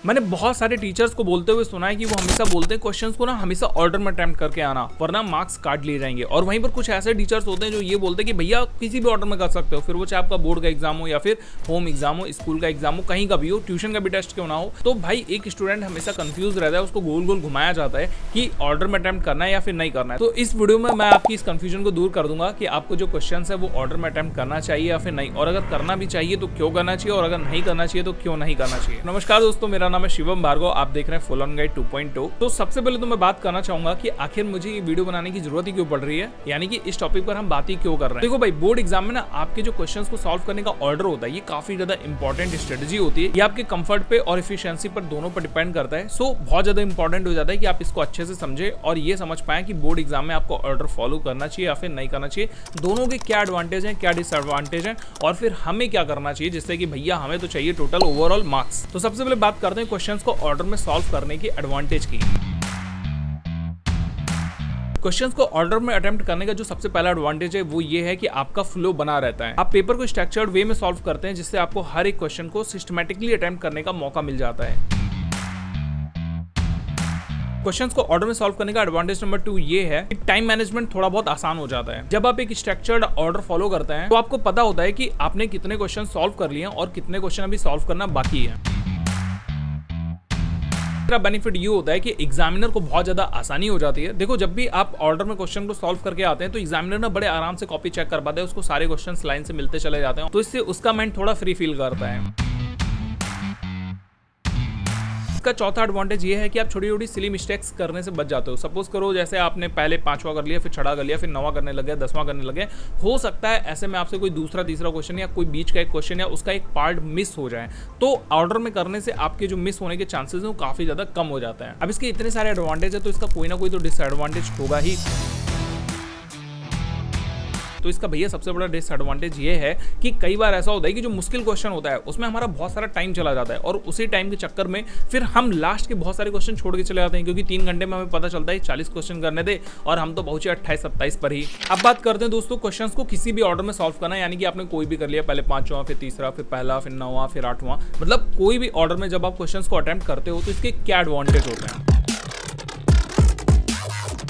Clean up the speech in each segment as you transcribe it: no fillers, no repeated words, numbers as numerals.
मैंने बहुत सारे टीचर्स को बोलते हुए सुना है कि वो हमेशा बोलते हैं क्वेश्चंस को ना हमेशा ऑर्डर में अटेम्प्ट करके आना, वरना मार्क्स काट लिए जाएंगे। और वहीं पर कुछ ऐसे टीचर्स होते हैं जो ये बोलते हैं कि भैया किसी भी ऑर्डर में कर सकते हो, फिर वो चाहे आपका बोर्ड का एग्जाम हो या फिर होम एग्जाम हो, स्कूल का एग्जाम हो, कहीं का भी हो, ट्यूशन का भी टेस्ट क्यों ना हो। तो भाई एक स्टूडेंट हमेशा कंफ्यूज रहता है, उसको गोल गोल घुमाया जाता है कि ऑर्डर में अटेम्प्ट करना है या फिर नहीं करना है। तो इस वीडियो में मैं आपकी इस कंफ्यूजन को दूर कर दूंगा कि आपको जो क्वेश्चन है वो ऑर्डर में अटेम्प्ट करना चाहिए या फिर नहीं, और अगर करना भी चाहिए तो क्यों करना चाहिए, और अगर नहीं करना चाहिए तो क्यों नहीं करना चाहिए। नमस्कार दोस्तों, मेरा नाम है शिवम भार्गव, आप देख रहे हैं फुल ऑन गाइड 2.0। तो सबसे पहले तो मैं बात करना चाहूंगा कि आखिर मुझे ये वीडियो बनाने की जरूरत ही क्यों पड़ रही है, यानी कि इस टॉपिक पर हम बात ही क्यों कर रहे हैं। देखो भाई, बोर्ड एग्जाम में ना आपके जो क्वेश्चंस को सॉल्व करने का ऑर्डर होता है, ये काफी ज्यादा इंपॉर्टेंट स्ट्रेटजी होती है। ये आपके कंफर्ट पे और एफिशिएंसी पर दोनों पर डिपेंड करता है। सो बहुत ज्यादा इंपॉर्टेंट हो जाता है कि आप इसको अच्छे से समझे और ये समझ पाए कि बोर्ड एग्जाम में आपको ऑर्डर फॉलो करना चाहिए या फिर नहीं करना चाहिए, दोनों के क्या एडवांटेज हैं, क्या डिसएडवांटेज हैं, और फिर हमें क्या करना चाहिए, जिससे कि भैया हमें तो चाहिए टोटल ओवरऑल मार्क्स। तो सबसे पहले बात करते हैं क्वेश्चंस को ऑर्डर में सॉल्व करने की एडवांटेज की। क्वेश्चंस को ऑर्डर में अटेम्प्ट करने का जो सबसे पहला एडवांटेज है वो ये है कि आपका फ्लो बना रहता है। आप पेपर को स्ट्रक्चर्ड वे में सॉल्व करते हैं, जिससे आपको हर एक क्वेश्चन को सिस्टमैटिकली अटेम्प्ट करने का मौका मिल जाता है। क्वेश्चंस को ऑर्डर में सॉल्व करने का एडवांटेज नंबर 2 ये है कि टाइम मैनेजमेंट थोड़ा बहुत आसान हो जाता है। जब आप एक स्ट्रक्चर्ड ऑर्डर फॉलो करते हैं तो आपको पता होता है कि आपने कितने क्वेश्चन सॉल्व कर लिए हैं और कितने क्वेश्चन अभी सॉल्व करना बाकी है। बेनिफिट ये होता है कि एग्जामिनर को बहुत ज्यादा आसानी हो जाती है। देखो, जब भी आप ऑर्डर में क्वेश्चन को सॉल्व करके आते हैं तो एग्जामिनर ना बड़े आराम से कॉपी चेक कर पाते हैं, उसको सारे क्वेश्चंस लाइन से मिलते चले जाते हैं, तो इससे उसका माइंड थोड़ा फ्री फील करता है। इसका चौथा एडवांटेज ये है कि आप छोटी छोटी सिली मिस्टेक्स करने से बच जाते हो। सपोज करो जैसे आपने पहले 5वां कर लिया, फिर 6वां कर लिया, फिर 9वां करने लगे, 10वां करने लगे, हो सकता है ऐसे में आपसे कोई दूसरा तीसरा क्वेश्चन या कोई बीच का एक क्वेश्चन या उसका एक पार्ट मिस हो जाए, तो ऑर्डर में करने से आपके जो मिस होने के चांसेस हैं वो काफी ज्यादा कम हो जाता है। अब इसके इतने सारे एडवांटेज है तो इसका कोई ना कोई तो डिसएडवांटेज होगा ही। तो इसका भैया सबसे बड़ा डिसएडवांटेज ये है कि कई बार ऐसा होता है कि जो मुश्किल क्वेश्चन होता है उसमें हमारा बहुत सारा टाइम चला जाता है, और उसी टाइम के चक्कर में फिर हम लास्ट के बहुत सारे क्वेश्चन छोड़ के चले जाते हैं, क्योंकि 3 घंटे में हमें पता चलता है 40 क्वेश्चन करने दे और हम तो पहुंचे 28-27 पर ही। अब बात करते हैं दोस्तों क्वेश्चंस को किसी भी ऑर्डर में सॉल्व करना, यानी कि आपने कोई भी कर लिया, पहले 5वां, फिर तीसरा, फिर पहला, फिर 9वां, फिर 8वां, मतलब कोई भी ऑर्डर में जब आप क्वेश्चंस को अटेम्प्ट करते हो तो इसके क्या एडवांटेज होते हैं।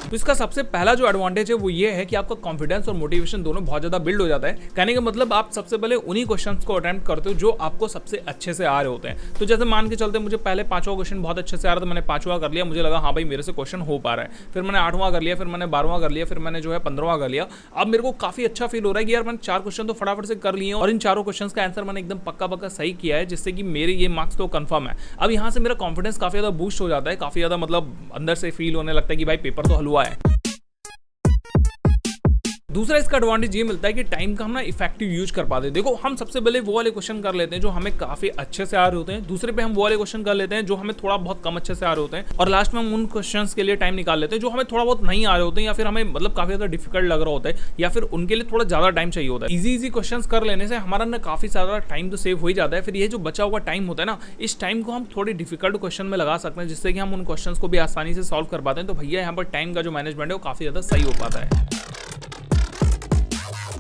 तो इसका सबसे पहला जो एडवांटेज है वो ये है कि आपका कॉन्फिडेंस और मोटिवेशन दोनों बहुत ज्यादा बिल्ड हो जाता है। कहने का मतलब आप सबसे पहले उन्हीं क्वेश्चंस को अटेम्प्ट करते हो जो आपको सबसे अच्छे से आ रहे होते हैं। तो जैसे मान के चलते मुझे पहले 5वां क्वेश्चन बहुत अच्छे से आ रहा था, मैंने 5वां कर लिया, मुझे लगा हाँ भाई मेरे से क्वेश्चन हो पा रहा है, फिर मैंने 8वां कर लिया, फिर मैंने 12वां कर लिया, फिर मैंने जो है 15वां कर लिया। अब मेरे को काफी अच्छा फील हो रहा है कि यार मैंने 4 क्वेश्चन तो फटाफट से कर लिए और इन चारों क्वेश्चन का आंसर मैंने एकदम पक्का सही किया है, जिससे कि मेरे ये मार्क्स तो कंफर्म है। अब यहाँ से मेरा कॉन्फिडेंस काफी ज्यादा बूस्ट हो जाता है, काफी ज्यादा मतलब अंदर से फील होने लगता है कि भाई पेपर तो हलवा है। दूसरा इसका एडवांटेज ये मिलता है कि टाइम का हम ना इफेक्टिव यूज कर पाते हैं। देखो, हम सबसे पहले वो वाले क्वेश्चन कर लेते हैं जो हमें काफी अच्छे से आ रहे होते हैं, दूसरे पे हम वो वाले क्वेश्चन कर लेते हैं जो हमें थोड़ा बहुत कम अच्छे से आ रहे होते हैं, और लास्ट में हम उन क्वेश्चंस के लिए टाइम निकाल लेते हैं जो हमें थोड़ा बहुत नहीं आ रहे होते हैं या फिर हमें मतलब काफी ज्यादा डिफिकल्ट लग रहा होता है, या फिर उनके लिए थोड़ा ज्यादा टाइम चाहिए होता है। इजी क्वेश्चन कर लेने से हमारा ना काफी ज्यादा टाइम तो सेव हो ही जाता है। फिर ये जो बचा हुआ टाइम होता है ना, इस टाइम को हम थोड़ी डिफिकल्ट क्वेश्चन में लगा सकते हैं, जिससे कि हम उन क्वेश्चन को भी आसानी से सॉल्व कर पाते हैं। तो भैया यहाँ पर टाइम का जो मैनेजमेंट है वो काफी ज्यादा सही हो पाता है।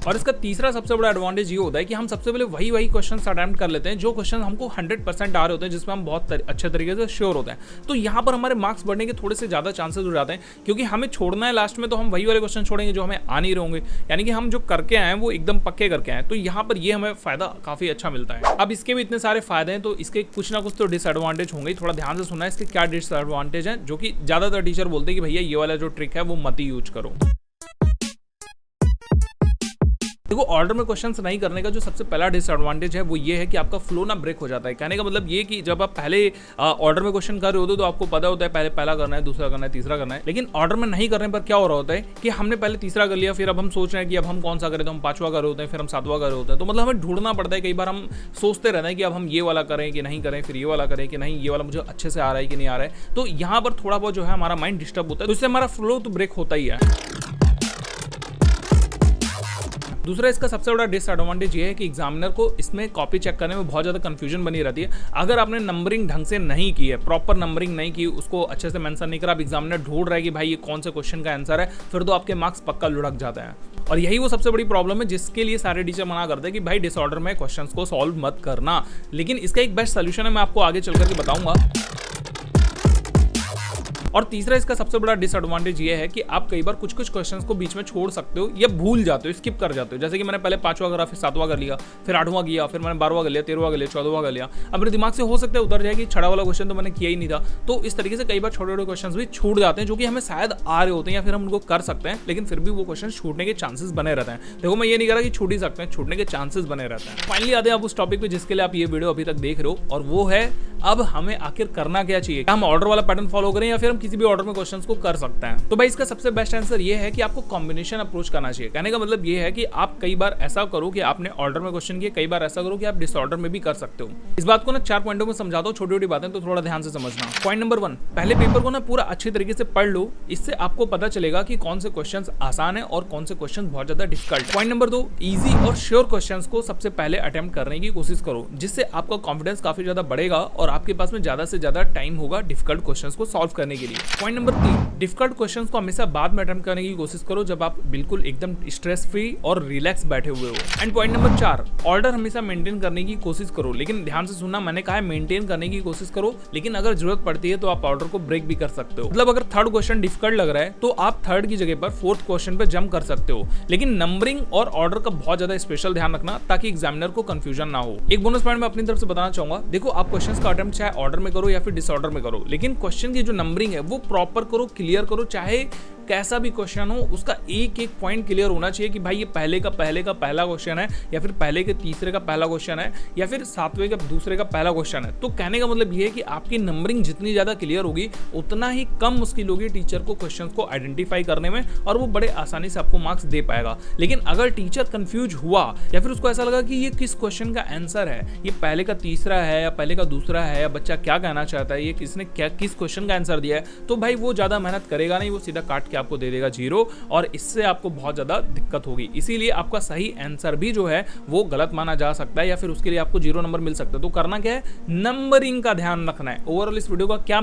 और इसका तीसरा सबसे बड़ा एडवांटेज ये होता है कि हम सबसे पहले वही क्वेश्चंस अटेम्प्ट कर लेते हैं जो क्वेश्चन हमको 100% आ रहे होते हैं, जिसमें हम बहुत अच्छे तरीके से श्योर होते हैं। तो यहाँ पर हमारे मार्क्स बढ़ने के थोड़े से ज़्यादा चांसेस हो जाते हैं, क्योंकि हमें छोड़ना है लास्ट में, तो हम वही वाले क्वेश्चन छोड़ेंगे जो हमें आ नहीं रहेंगे, यानी कि हम जो करके आए हैं वो एकदम पक्के करके आए। तो यहाँ पर ये हमें फायदा काफ़ी अच्छा मिलता है। अब इसके भी इतने सारे फायदे हैं, तो इसके कुछ ना कुछ तो डिसएडवांटेज होंगे। थोड़ा ध्यान से सुनना है इसके क्या डिसएडवांटेज हैं, जो कि ज़्यादातर टीचर बोलते हैं कि भैया ये वाला जो ट्रिक है वो मत ही यूज करो। देखो, ऑर्डर में क्वेश्चंस नहीं करने का जो सबसे पहला डिसएडवांटेज है वो ये है कि आपका फ्लो ना ब्रेक हो जाता है। कहने का मतलब ये कि जब आप पहले ऑर्डर में क्वेश्चन कर रहे होते हो तो आपको पता होता है पहले पहला करना है, दूसरा करना है, तीसरा करना है। लेकिन ऑर्डर में नहीं करने पर क्या हो रहा होता है कि हमने पहले तीसरा कर लिया, फिर अब हम सोच रहे हैं कि अब हम कौन सा करें, तो हम 5वां कर रहे होते हैं, फिर हम 7वां कर रहे होते हैं। तो मतलब हमें ढूंढना पड़ता है। कई बार हम सोचते रहते हैं कि अब हम ये वाला करें कि नहीं करें, फिर ये वाला करें कि नहीं, ये वाला मुझे अच्छे से आ रहा है कि नहीं आ रहा है। तो यहाँ पर थोड़ा बहुत जो है हमारा माइंड डिस्टर्ब होता है, तो इससे हमारा फ्लो तो ब्रेक होता ही है। दूसरा इसका सबसे बड़ा डिसएडवांटेज ये है कि एग्जामिनर को इसमें कॉपी चेक करने में बहुत ज़्यादा कंफ्यूजन बनी रहती है। अगर आपने नंबरिंग ढंग से नहीं की है, प्रॉपर नंबरिंग नहीं की, उसको अच्छे से मेंशन नहीं करा, आप एग्जामिनर ढूंढ रहा है कि भाई ये कौन से क्वेश्चन का आंसर है, फिर तो आपके मार्क्स पक्का लुढ़क जाते हैं। और यही वो सबसे बड़ी प्रॉब्लम है जिसके लिए सारे टीचर मना करते हैं कि भाई डिसऑर्डर में क्वेश्चंस को सॉल्व मत करना। लेकिन इसका एक बेस्ट सोल्यूशन है, मैं आपको आगे चल करके बताऊंगा। और तीसरा इसका सबसे बड़ा डिसएडवांटेज ये है कि आप कई बार कुछ क्वेश्चंस को बीच में छोड़ सकते हो या भूल जाते हो, स्किप कर जाते हो। जैसे कि मैंने पहले 5वां करा, फिर 7वां कर लिया, फिर 8वां किया, फिर मैंने 12वां कर लिया, 13वां कर लिया, 14वां कर लिया। अब मेरे दिमाग से हो सकता है उतर जाए कि 6वां वाला क्वेश्चन तो मैंने किया ही नहीं था। तो इस तरीके से कई बार छोटे छोटे क्वेश्चन भी छूट जाते हैं जो कि हमें शायद आ रहे होते हैं या फिर हम उनको कर सकते हैं, लेकिन फिर भी वो क्वेश्चन छूटने के चांसेस बने रहते हैं। देखो मैं ये नहीं कह रहा कि छूट ही सकते हैं, छूटने के चांसेस बने रहते हैं। फाइनली आते हैं आप उस टॉपिक पे जिसके लिए आप ये वीडियो अभी तक देख रहे हो, और वो है अब हमें आखिर करना क्या चाहिए। हम ऑर्डर वाला पैटर्न फॉलो करें या फिर हम किसी भी ऑर्डर में क्वेश्चंस को कर सकते हैं। तो भाई इसका सबसे बेस्ट आंसर ये है कि आपको कॉम्बिनेशन अप्रोच करना चाहिए। कहने का मतलब ये है कि आप कई बार ऐसा करो कि आपने ऑर्डर में क्वेश्चन किए, कई बार ऐसा करो कि आप डिसऑर्डर में भी कर सकते हो। इस बात को ना 4 पॉइंटों में समझाता हूं, छोटी छोटी बातें, तो थोड़ा ध्यान से समझना। पॉइंट नंबर 1, पहले पेपर को ना पूरा अच्छी तरीके से पढ़ लो। इससे आपको पता चलेगा कि कौन से क्वेश्चन आसान है और कौन से क्वेश्चन बहुत ज्यादा डिफिकल्ट। पॉइंट नंबर 2, इजी और श्योर क्वेश्चन को सबसे पहले अटेम्प्ट करने की कोशिश करो, जिससे आपका कॉन्फिडेंस काफी ज्यादा बढ़ेगा और आपके पास में ज्यादा से ज्यादा टाइम होगा डिफिकल्ट क्वेश्चंस को सॉल्व करने के लिए। पॉइंट नंबर 3, डिफिकल्ट क्वेश्चंस को हमेशा बाद में अटेम्प्ट करने की कोशिश करो जब आप बिल्कुल एकदम स्ट्रेस फ्री और रिलैक्स बैठे हुए हो। एंड पॉइंट नंबर 4, ऑर्डर हमेशा मेंटेन करने की कोशिश करो, लेकिन ध्यान से सुनना, मैंने कहा है मेंटेन करने की कोशिश करो, लेकिन अगर जरूरत पड़ती है तो आप ऑर्डर को ब्रेक भी कर सकते हो। मतलब अगर थर्ड क्वेश्चन डिफिकल्ट लग रहा है तो आप थर्ड की जगह पर फोर्थ क्वेश्चन पे जंप कर सकते हो, लेकिन नंबरिंग और ऑर्डर का बहुत ज्यादा स्पेशल ध्यान रखना ताकि एग्जामिनर को कंफ्यूजन ना हो। एक बोनस पॉइंट मैं अपनी तरफ से बताना चाहूंगा, देखो आप क्वेश्चंस का अटेम्प्ट चाहे ऑर्डर में करो या फिर डिसऑर्डर में करो, लेकिन क्वेश्चन की जो नंबरिंग है वो प्रॉपर करो, क्लियर करो। चाहे कैसा भी क्वेश्चन हो उसका एक एक पॉइंट क्लियर होना चाहिए कि भाई ये पहले का पहला क्वेश्चन है या फिर पहले के तीसरे का पहला क्वेश्चन है या फिर 7वें का दूसरे का पहला क्वेश्चन है। तो कहने का मतलब ये है कि आपकी नंबरिंग जितनी ज्यादा क्लियर होगी उतना ही कम मुश्किल होगी टीचर को क्वेश्चन को आइडेंटिफाई करने में और वो बड़े आसानी से आपको मार्क्स दे पाएगा। लेकिन अगर टीचर कंफ्यूज हुआ या फिर उसको ऐसा लगा कि ये किस क्वेश्चन का आंसर है, ये पहले का तीसरा है या पहले का दूसरा है, या बच्चा क्या कहना चाहता है, ये किसने क्या किस क्वेश्चन का आंसर दिया है, तो भाई वो ज्यादा मेहनत करेगा नहीं, वो सीधा काट के आपको दे देगा 0 और इससे आपको बहुत ज्यादा दिक्कत होगी। इसीलिए आपका सही आंसर भी जो है वो गलत माना जा सकता है या फिर उसके लिए आपको 0 नंबर मिल सकता है। तो करना क्या है, नंबरिंग का ध्यान रखना है। ओवरऑल इस वीडियो का क्या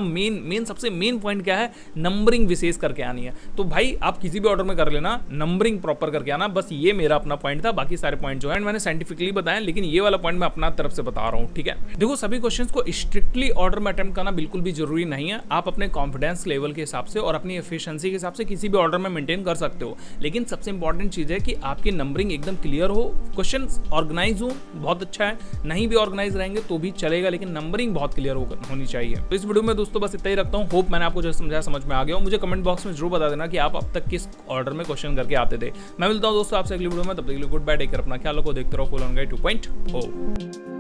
सबसे मेन पॉइंट क्या है, नंबरिंग विशेष करके आनी है। तो भाई आप किसी भी ऑर्डर में कर लेना, नंबरिंग प्रॉपर करके आना, बस ये मेरा अपना पॉइंट था। बाकी सारे पॉइंट जो है मैंने साइंटिफिकली बताया, लेकिन ये वाला पॉइंट मैं अपना तरफ से बता रहा हूँ, ठीक है। देखो सभी क्वेश्चंस को स्ट्रिक्टली ऑर्डर में अटेम्प्ट करना बिल्कुल भी जरूरी नहीं है। आप अपने कॉन्फिडेंस लेवल के हिसाब से और अपनी एफिशिएंसी के हिसाब से किसी भी ऑर्डर में मेंटेन कर सकते हो, लेकिन सबसे इंपॉर्टेंट चीज है कि आपकी नंबरिंग एकदम क्लियर हो, क्वेश्चंस ऑर्गेनाइज हो, बहुत अच्छा है। नहीं भी ऑर्गेनाइज रहेंगे तो भी चलेगा, लेकिन नंबरिंग बहुत क्लियर होनी चाहिए। तो इस वीडियो में दोस्तों बस इतना ही रखता हूँ। होप मैंने आपको जो समझाया समझ में आ गया हो। मुझे कमेंट बॉक्स में जरूर बता देना कि आप अब तक किस ऑर्डर में क्वेश्चन करके आते थे। मैं मिलता हूँ दोस्तों आपसे अगली वीडियो में, तब तक के लिए गुड बाय, टेक केयर, अपना ख्याल रखो, देखते रहो फुल ऑन गाइड 2.0।